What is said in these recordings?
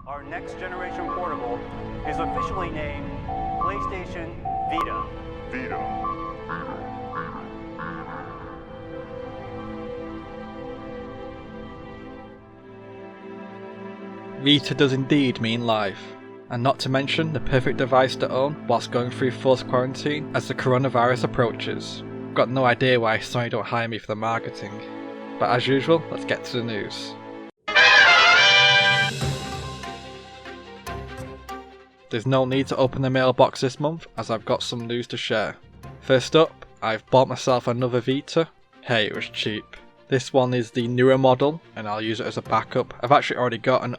Our next generation portable is officially named PlayStation Vita. Vita does indeed mean life, and not to mention the perfect device to own whilst going through forced quarantine as the coronavirus approaches. Got no idea why Sony don't hire me for the marketing, but as usual, let's get to the news. There's no need to open the mailbox this month as I've got some news to share. First up, I've bought myself another Vita. Hey, it was cheap. This one is the newer model and I'll use it as a backup. I've actually already got an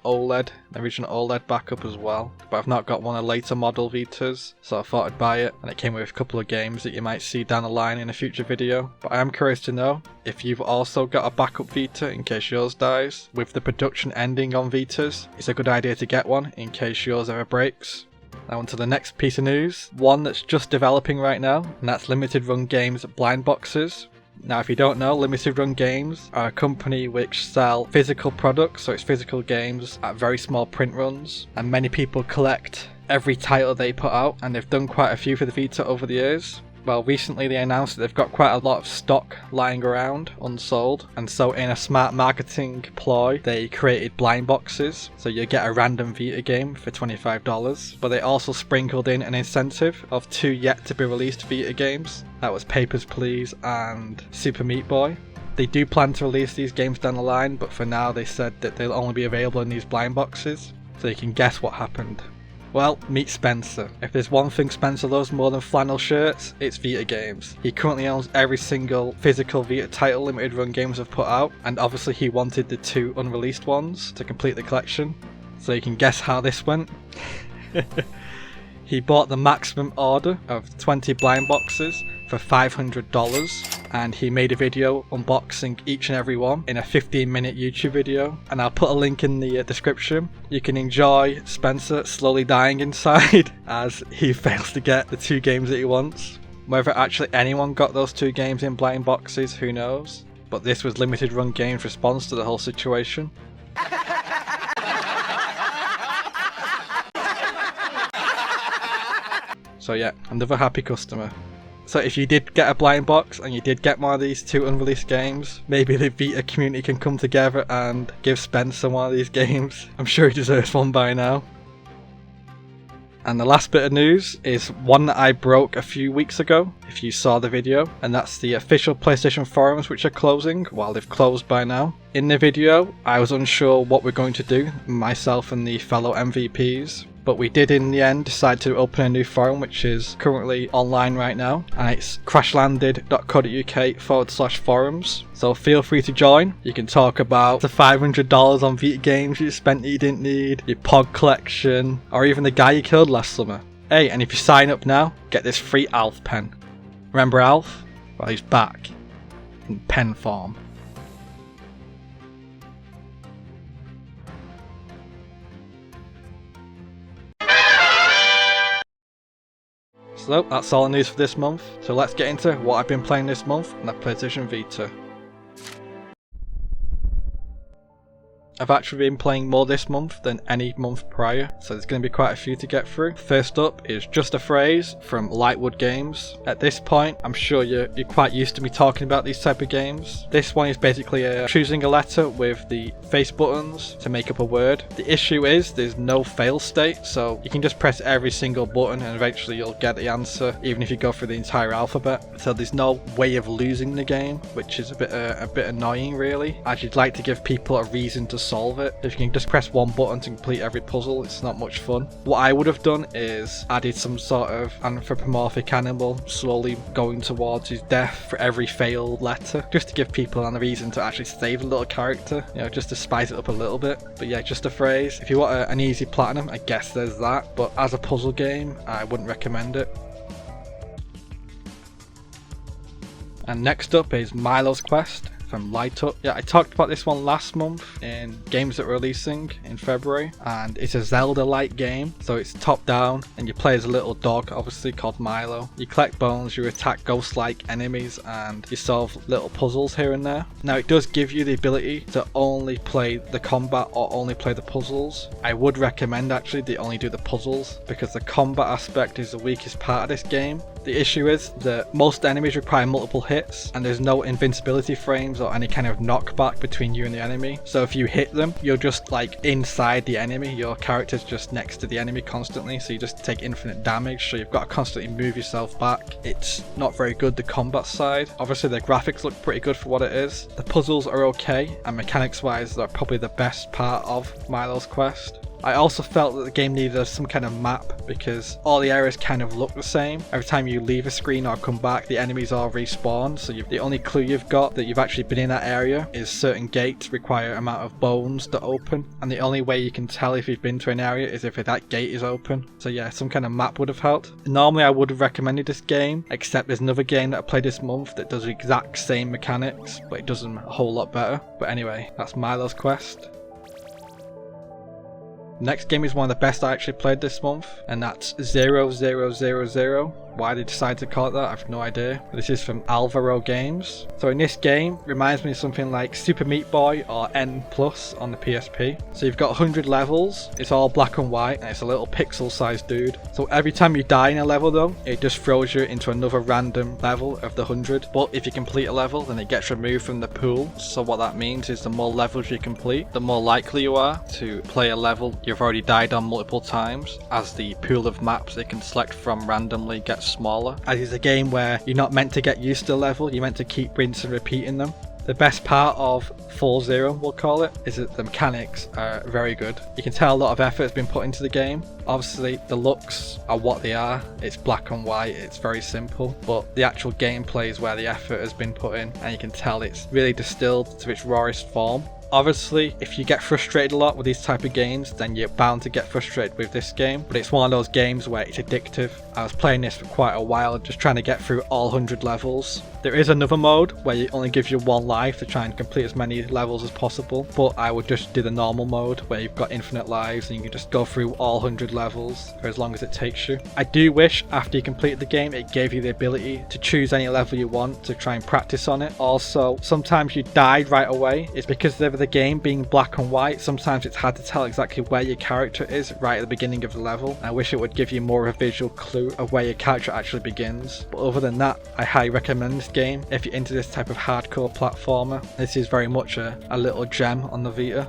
original OLED backup as well, but I've not got one of the later model Vitas, so I thought I'd buy it, and it came with a couple of games that you might see down the line in a future video. But I am curious to know if you've also got a backup Vita in case yours dies. With the production ending on Vitas, it's a good idea to get one in case yours ever breaks. Now on to the next piece of news, one that's just developing right now, and that's Limited Run Games blind boxes. Now if you don't know, Limited Run Games are a company which sell physical products, so it's physical games at very small print runs, and many people collect every title they put out, and they've done quite a few for the Vita over the years. Well, recently they announced that they've got quite a lot of stock lying around unsold, and so in a smart marketing ploy they created blind boxes, so you get a random Vita game for $25, but they also sprinkled in an incentive of 2 yet to be released Vita games. That was Papers, Please and Super Meat Boy. They do plan to release these games down the line, but for now they said that they'll only be available in these blind boxes, so you can guess what happened. Well, meet Spencer. If there's one thing Spencer loves more than flannel shirts, it's Vita games. He currently owns every single physical Vita title Limited Run Games have put out, and obviously he wanted the 2 unreleased ones to complete the collection. So you can guess how this went. He bought the maximum order of 20 blind boxes for $500, and he made a video unboxing each and every one in a 15-minute YouTube video, and I'll put a link in the description. You can enjoy Spencer slowly dying inside as he fails to get the 2 games that he wants. Whether actually anyone got those 2 games in blind boxes, who knows, but this was Limited Run Games' response to the whole situation. So yeah, another happy customer. So if you did get a blind box and you did get one of these 2 unreleased games, maybe the Vita community can come together and give Spencer one of these games. I'm sure he deserves one by now. And the last bit of news is one that I broke a few weeks ago, if you saw the video, and that's the official PlayStation forums which are closing. Well, they've closed by now. In the video, I was unsure what we're going to do, myself and the fellow MVPs. But we did in the end decide to open a new forum which is currently online right now, and it's crashlanded.co.uk/forums. So feel free to join. You can talk about the $500 on Vita games you spent that you didn't need, your POG collection, or even the guy you killed last summer. Hey, and if you sign up now, get this free Alf pen. Remember Alf? Well, he's back in pen form. So that's all the news for this month, so let's get into what I've been playing this month on the PlayStation Vita. I've actually been playing more this month than any month prior, so there's going to be quite a few to get through. First up is Just a Phrase from Lightwood Games. At this point, I'm sure you're quite used to me talking about these type of games. This one is basically choosing a letter with the face buttons to make up a word. The issue is there's no fail state, so you can just press every single button and eventually you'll get the answer, even if you go through the entire alphabet. So there's no way of losing the game, which is a bit annoying really, as you'd like to give people a reason to solve it. If you can just press one button to complete every puzzle, it's not much fun. What I would have done is added some sort of anthropomorphic animal slowly going towards his death for every failed letter, just to give people a reason to actually save the little character, you know, just to spice it up a little bit. But yeah, Just a Phrase. If you want an easy platinum, I guess there's that, but as a puzzle game, I wouldn't recommend it. And next up is Milo's Quest from Light Up. Yeah, I talked about this one last month in games that were releasing in February, and it's a Zelda-like game. So it's top down and you play as a little dog, obviously called Milo. You collect bones, you attack ghost-like enemies, and you solve little puzzles here and there. Now it does give you the ability to only play the combat or only play the puzzles. I would recommend actually that you only do the puzzles, because the combat aspect is the weakest part of this game. The issue is that most enemies require multiple hits, and there's no invincibility frames or any kind of knockback between you and the enemy. So if you hit them, you're just like inside the enemy. Your character's just next to the enemy constantly, so you just take infinite damage, so you've got to constantly move yourself back. It's not very good, the combat side. Obviously the graphics look pretty good for what it is. The puzzles are okay, and mechanics wise they're probably the best part of Milo's Quest. I also felt that the game needed some kind of map, because all the areas kind of look the same. Every time you leave a screen or come back, the enemies all respawn, so the only clue you've got that you've actually been in that area is certain gates require an amount of bones to open, and the only way you can tell if you've been to an area is if that gate is open. So yeah, some kind of map would have helped. Normally I would have recommended this game, except there's another game that I played this month that does the exact same mechanics, but it does them a whole lot better. But anyway, that's Milo's Quest. Next game is one of the best I actually played this month, and that's 0000. Why they decided to call it that, I have no idea. This is from Alvaro Games. So in this game, reminds me of something like Super Meat Boy or N Plus on the PSP. So you've got 100 levels, it's all black and white, and it's a little pixel sized dude. So every time you die in a level though, it just throws you into another random level of the 100. But if you complete a level, then it gets removed from the pool. So what that means is the more levels you complete, the more likely you are to play a level you've already died on multiple times, as the pool of maps they can select from randomly gets smaller. As it's a game where you're not meant to get used to a level, you're meant to keep rinse and repeating them. The best part of 4.0, we'll call it, is that the mechanics are very good. You can tell a lot of effort has been put into the game. Obviously the looks are what they are, it's black and white, it's very simple, but the actual gameplay is where the effort has been put in, and you can tell it's really distilled to its rawest form. Obviously, if you get frustrated a lot with these type of games, then you're bound to get frustrated with this game, but it's one of those games where it's addictive. I was playing this for quite a while, just trying to get through all 100 levels. There is another mode where it only gives you one life to try and complete as many levels as possible, but I would just do the normal mode where you've got infinite lives and you can just go through all 100 levels for as long as it takes you. I do wish after you completed the game it gave you the ability to choose any level you want to try and practice on it. Also, sometimes you died right away. It's because of the game being black and white, sometimes it's hard to tell exactly where your character is right at the beginning of the level. I wish it would give you more of a visual clue of where your character actually begins. But other than that, I highly recommend this game if you're into this type of hardcore platformer. This is very much a little gem on the Vita.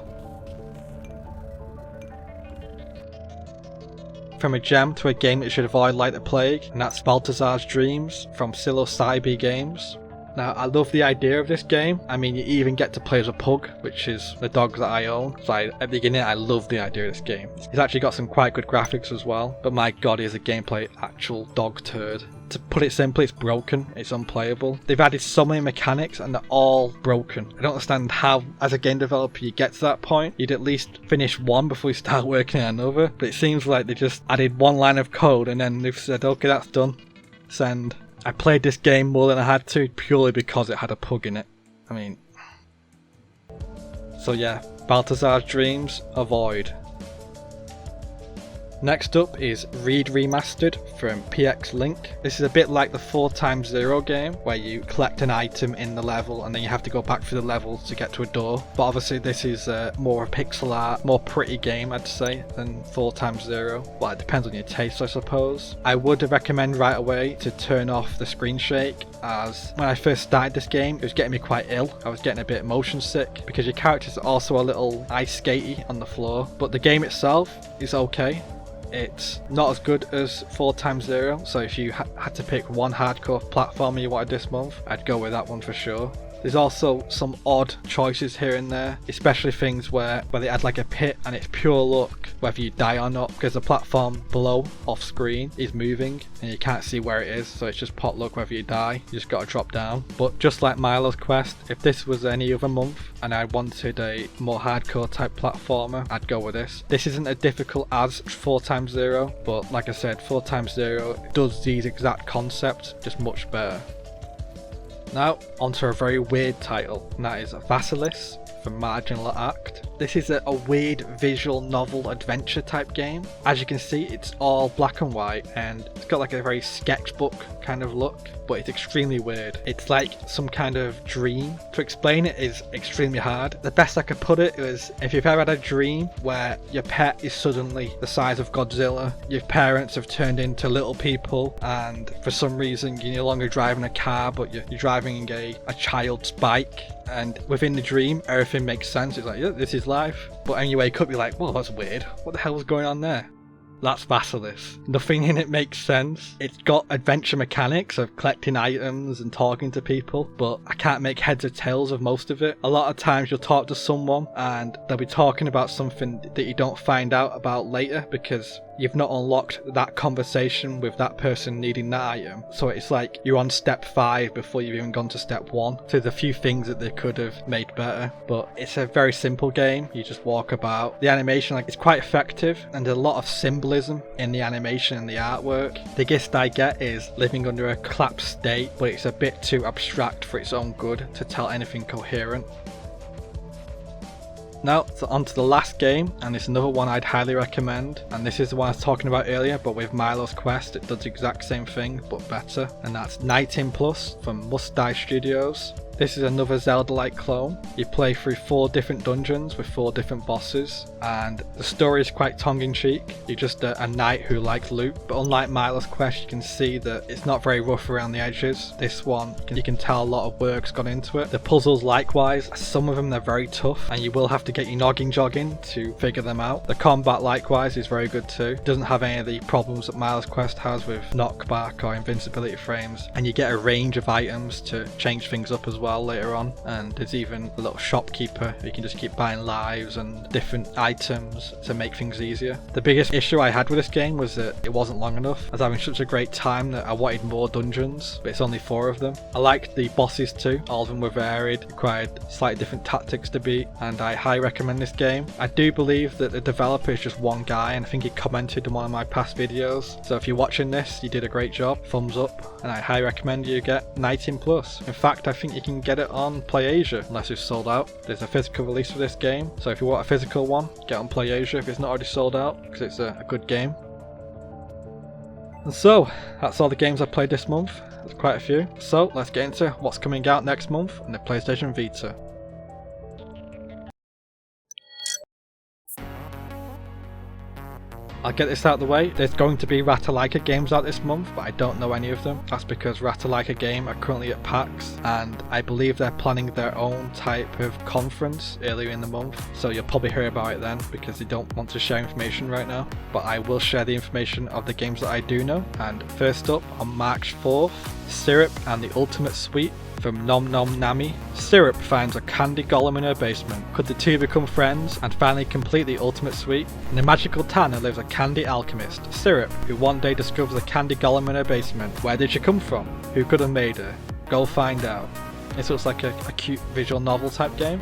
From a gem to a game that you should avoid like the plague, and that's Balthazar's Dreams from Psilocybe Games. Now, I love the idea of this game. I mean, you even get to play as a pug, which is the dog that I own. So at the beginning, I love the idea of this game. It's actually got some quite good graphics as well, but my god, is the gameplay actual dog turd. To put it simply, it's broken, it's unplayable. They've added so many mechanics and they're all broken. I don't understand how, as a game developer, you get to that point. You'd at least finish one before you start working on another, but it seems like they just added one line of code and then they've said, okay, that's done, send. I played this game more than I had to purely because it had a pug in it. I mean... So yeah, Balthazar's Dreams, avoid. Next up is Reed Remastered from PX Link. This is a bit like the 4x0 game where you collect an item in the level and then you have to go back through the levels to get to a door. But obviously this is more a pixel art, more pretty game I'd say than 4x0. Well, it depends on your taste I suppose. I would recommend right away to turn off the screen shake, as when I first started this game it was getting me quite ill. I was getting a bit motion sick because your character's also a little ice skatey on the floor. But the game itself is okay. It's not as good as 4x0, so if you had to pick one hardcore platformer you wanted this month, I'd go with that one for sure. There's also some odd choices here and there, especially things where they add like a pit and it's pure luck whether you die or not, because the platform below off screen is moving and you can't see where it is, so it's just pot luck whether you die. You just gotta drop down. But just like Milo's Quest, if this was any other month and I wanted a more hardcore type platformer, I'd go with this. This isn't as difficult as 4x0, but like I said, 4x0 does these exact concepts just much better. Now, onto a very weird title, and that is Vasilis from Marginal Act. This is a weird visual novel adventure type game. As you can see, it's all black and white, and it's got like a very sketchbook kind of look, but it's extremely weird. It's like some kind of dream. To explain it is extremely hard. The best I could put it was, if you've ever had a dream where your pet is suddenly the size of Godzilla, your parents have turned into little people, and for some reason you're no longer driving a car, but you're driving a child's bike, and within the dream everything makes sense. It's like, yeah, this is life. But when you wake up, you're like, well, that's weird. What the hell is going on there? That's Vasilis. Nothing in it makes sense. It's got adventure mechanics of collecting items and talking to people, but I can't make heads or tails of most of it. A lot of times you'll talk to someone and they'll be talking about something that you don't find out about later because you've not unlocked that conversation with that person needing that item. So it's like you're on step 5 before you've even gone to step 1. So there's a few things that they could have made better, but it's a very simple game. You just walk about. The animation, it's quite effective, and there's a lot of symbolism in the animation and the artwork. The gist I get is living under a collapsed state, but it's a bit too abstract for its own good to tell anything coherent. Now, so on to the last game, and it's another one I'd highly recommend, and this is the one I was talking about earlier, but with Milo's Quest it does the exact same thing but better, and that's Night In Plus from Must Die Studios. This is another Zelda-like clone. You play through 4 different dungeons with 4 different bosses, and the story is quite tongue-in-cheek. You're just a knight who likes loot, but unlike Milo's Quest, you can see that it's not very rough around the edges. This one, you can tell a lot of work's gone into it. The puzzles likewise, some of them they're very tough, and you will have to get your noggin jogging to figure them out. The combat likewise is very good too. It doesn't have any of the problems that Milo's Quest has with knockback or invincibility frames, and you get a range of items to change things up as well later on, and there's even a little shopkeeper. You can just keep buying lives and different items to make things easier. The biggest issue I had with this game was that it wasn't long enough. I was having such a great time that I wanted more dungeons, but it's only 4 of them. I liked the bosses too. All of them were varied, required slightly different tactics to beat, and I highly recommend this game. I do believe that the developer is just one guy, and I think he commented in one of my past videos, so if you're watching this, you did a great job. Thumbs up, and I highly recommend you get Night In Plus. In fact, I think you can get it on PlayAsia unless it's sold out. There's a physical release for this game, so if you want a physical one, get on PlayAsia if it's not already sold out, because it's a good game. And so, that's all the games I played this month. There's quite a few. So, let's get into what's coming out next month on the PlayStation Vita. I'll get this out of the way. There's going to be Ratalaika games out this month, but I don't know any of them. That's because Ratalaika Game are currently at PAX, and I believe they're planning their own type of conference earlier in the month, so you'll probably hear about it then, because they don't want to share information right now. But I will share the information of the games that I do know. And first up, on March 4th, Syrup and the Ultimate Suite from Nom Nom Nami. Syrup finds a candy golem in her basement. Could the two become friends and finally complete the ultimate suite? In the magical town there lives a candy alchemist, Syrup, who one day discovers a candy golem in her basement. Where did she come from? Who could have made her? Go find out. This looks like a cute visual novel type game.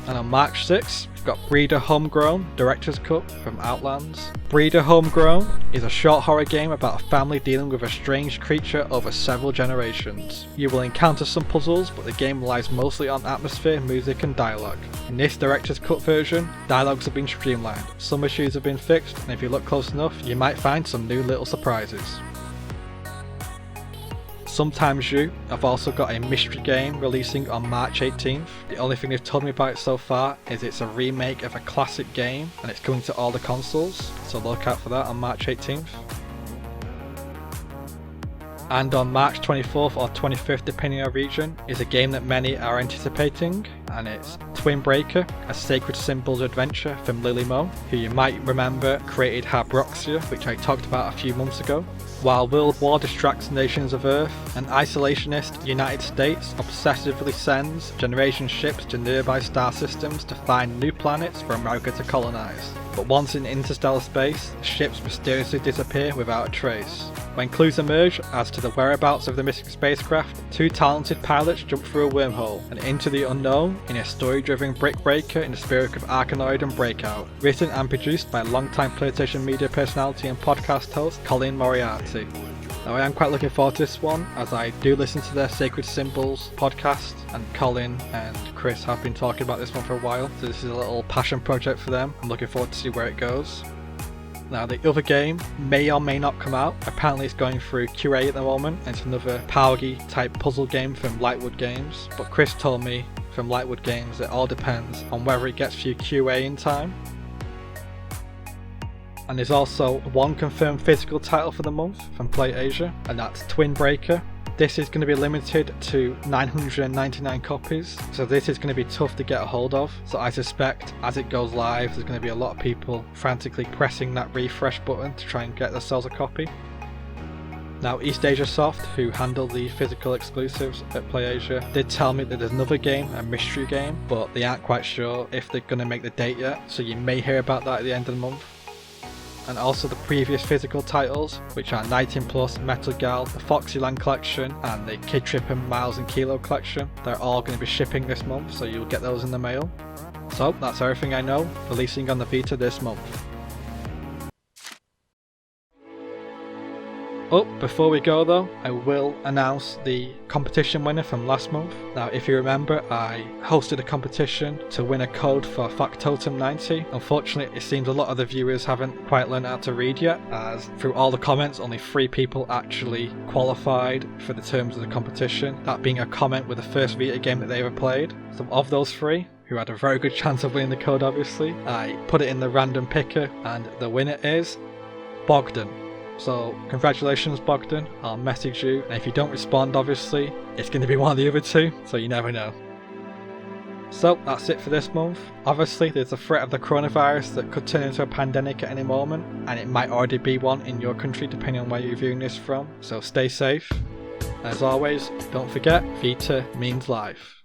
And on March 6th, we've got Breeder Homegrown Director's Cut from Outlands. Breeder Homegrown is a short horror game about a family dealing with a strange creature over several generations. You will encounter some puzzles, but the game relies mostly on atmosphere, music and dialogue. In this Director's Cut version, dialogues have been streamlined, some issues have been fixed, and if you look close enough, you might find some new little surprises. Sometimes You have also got a mystery game releasing on March 18th. The only thing they've told me about it so far is it's a remake of a classic game and it's coming to all the consoles, so look out for that on March 18th. And on March 24th or 25th, depending on region, is a game that many are anticipating, and it's Twin Breaker, a Sacred Symbols adventure from Lilymo, who you might remember created Habroxia, which I talked about a few months ago. While world war distracts nations of Earth, an isolationist United States obsessively sends generation ships to nearby star systems to find new planets for America to colonize. But once in interstellar space, the ships mysteriously disappear without a trace. When clues emerge as to the whereabouts of the missing spacecraft, two talented pilots jump through a wormhole and into the unknown in a story-driven brick breaker in the spirit of Arkanoid and Breakout. Written and produced by longtime PlayStation Media personality and podcast host Colin Moriarty. Now I am quite looking forward to this one, as I do listen to their Sacred Symbols podcast, and Colin and Chris have been talking about this one for a while, so this is a little passion project for them. I'm looking forward to see where it goes. Now the other game may or may not come out. Apparently it's going through QA at the moment, and it's another Powergy type puzzle game from Lightwood Games, but Chris told me from Lightwood Games it all depends on whether it gets through QA in time. And there's also one confirmed physical title for the month from PlayAsia, and that's Twin Breaker. This is going to be limited to 999 copies, so this is going to be tough to get a hold of. So I suspect as it goes live, there's going to be a lot of people frantically pressing that refresh button to try and get themselves a copy. Now East Asia Soft, who handle the physical exclusives at PlayAsia, did tell me that there's another game, a mystery game, but they aren't quite sure if they're going to make the date yet, so you may hear about that at the end of the month. And also the previous physical titles, which are 19 Plus, Metal Gal, the Foxyland collection, and the Kid Trip and Miles and Kilo collection. They're all going to be shipping this month, so you'll get those in the mail. So that's everything I know, releasing on the Vita this month. Oh, before we go though, I will announce the competition winner from last month. Now if you remember, I hosted a competition to win a code for Factotum 90. Unfortunately, it seems a lot of the viewers haven't quite learned how to read yet, as through all the comments only 3 people actually qualified for the terms of the competition, that being a comment with the first Vita game that they ever played. So of those 3, who had a very good chance of winning the code obviously, I put it in the random picker, and the winner is Bogdan. So congratulations Bogdan, I'll message you, and if you don't respond obviously, it's going to be one of the other 2, so you never know. So that's it for this month. Obviously there's a threat of the coronavirus that could turn into a pandemic at any moment, and it might already be one in your country depending on where you're viewing this from, so stay safe. As always, don't forget, Vita means life.